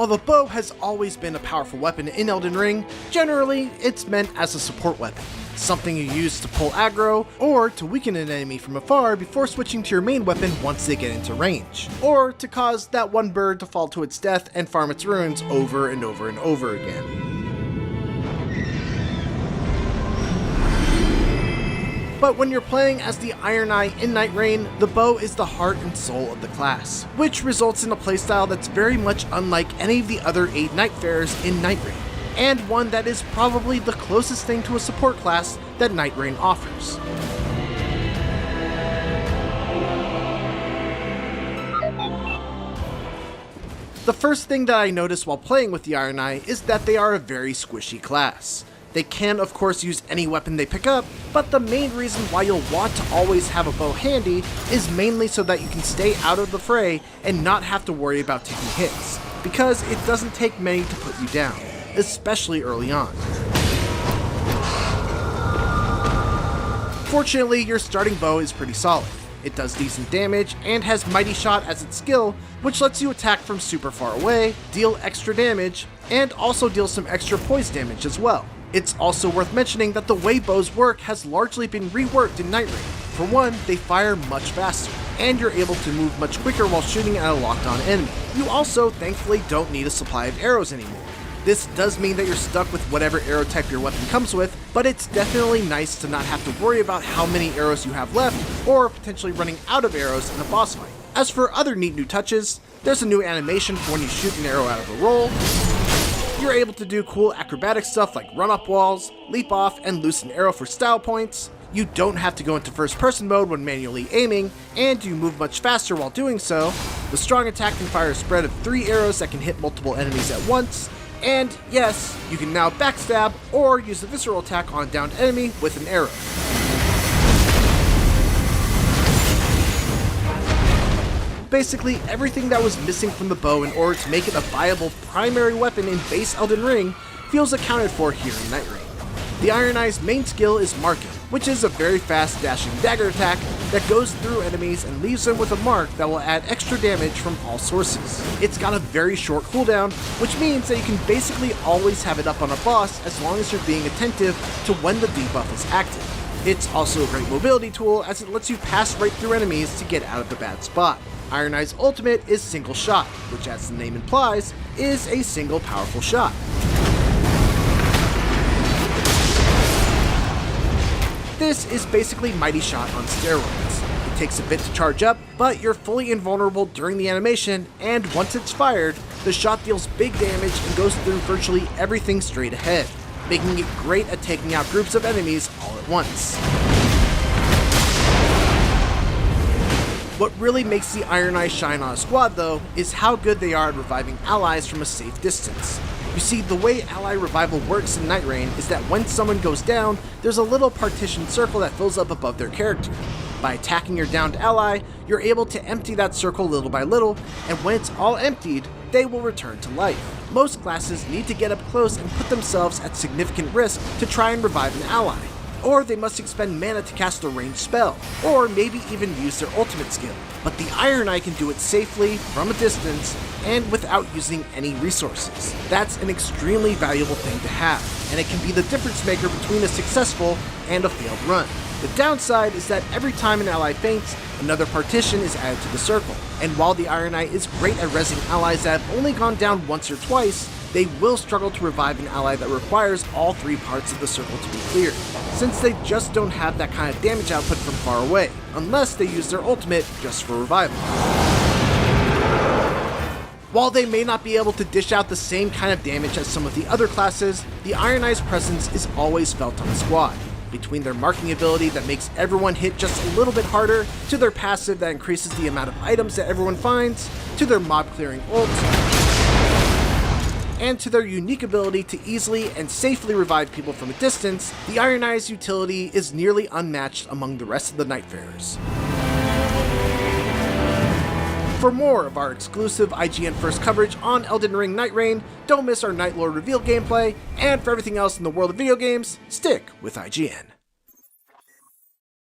While the bow has always been a powerful weapon in Elden Ring, generally it's meant as a support weapon. Something you use to pull aggro, or to weaken an enemy from afar before switching to your main weapon once they get into range, or to cause that one bird to fall to its death and farm its runes over and over and over again. But when you're playing as the Ironeye in Nightreign, the bow is the heart and soul of the class, which results in a playstyle that's very much unlike any of the other 8 Nightfarers in Nightreign, and one that is probably the closest thing to a support class that Nightreign offers. The first thing that I noticed while playing with the Ironeye is that they are a very squishy class. They can of course use any weapon they pick up, but the main reason why you'll want to always have a bow handy is mainly so that you can stay out of the fray and not have to worry about taking hits, because it doesn't take many to put you down, especially early on. Fortunately, your starting bow is pretty solid. It does decent damage and has Mighty Shot as its skill, which lets you attack from super far away, deal extra damage, and also deal some extra poise damage as well. It's also worth mentioning that the way bows work has largely been reworked in Nightreign. For one, they fire much faster, and you're able to move much quicker while shooting at a locked-on enemy. You also, thankfully, don't need a supply of arrows anymore. This does mean that you're stuck with whatever arrow type your weapon comes with, but it's definitely nice to not have to worry about how many arrows you have left, or potentially running out of arrows in a boss fight. As for other neat new touches, there's a new animation for when you shoot an arrow out of a roll. You're able to do cool acrobatic stuff like run up walls, leap off, and loose an arrow for style points. You don't have to go into first person mode when manually aiming, and you move much faster while doing so. The strong attack can fire a spread of 3 arrows that can hit multiple enemies at once. And yes, you can now backstab or use a visceral attack on a downed enemy with an arrow. Basically, everything that was missing from the bow in order to make it a viable primary weapon in base Elden Ring feels accounted for here in Nightreign. The Ironeye's main skill is Marking, which is a very fast dashing dagger attack that goes through enemies and leaves them with a mark that will add extra damage from all sources. It's got a very short cooldown, which means that you can basically always have it up on a boss as long as you're being attentive to when the debuff is active. It's also a great mobility tool as it lets you pass right through enemies to get out of the bad spot. Ironeye's ultimate is Single Shot, which as the name implies, is a single powerful shot. This is basically Mighty Shot on steroids. It takes a bit to charge up, but you're fully invulnerable during the animation, and once it's fired, the shot deals big damage and goes through virtually everything straight ahead, making it great at taking out groups of enemies all at once. What really makes the Ironeye shine on a squad though, is how good they are at reviving allies from a safe distance. You see, the way ally revival works in Nightreign is that when someone goes down, there's a little partitioned circle that fills up above their character. By attacking your downed ally, you're able to empty that circle little by little, and when it's all emptied, they will return to life. Most classes need to get up close and put themselves at significant risk to try and revive an ally. Or they must expend mana to cast a ranged spell, or maybe even use their ultimate skill. But the Ironeye can do it safely, from a distance, and without using any resources. That's an extremely valuable thing to have, and it can be the difference maker between a successful and a failed run. The downside is that every time an ally faints, another partition is added to the circle, and while the Ironeye is great at rezzing allies that have only gone down once or twice, they will struggle to revive an ally that requires all 3 parts of the circle to be cleared, since they just don't have that kind of damage output from far away, unless they use their ultimate just for revival. While they may not be able to dish out the same kind of damage as some of the other classes, the Ironeye's presence is always felt on the squad. Between their marking ability that makes everyone hit just a little bit harder, to their passive that increases the amount of items that everyone finds, to their mob clearing ult, and to their unique ability to easily and safely revive people from a distance, the Ironeye's utility is nearly unmatched among the rest of the Nightfarers. For more of our exclusive IGN First coverage on Elden Ring Nightreign, don't miss our Night Lord reveal gameplay, and for everything else in the world of video games, stick with IGN.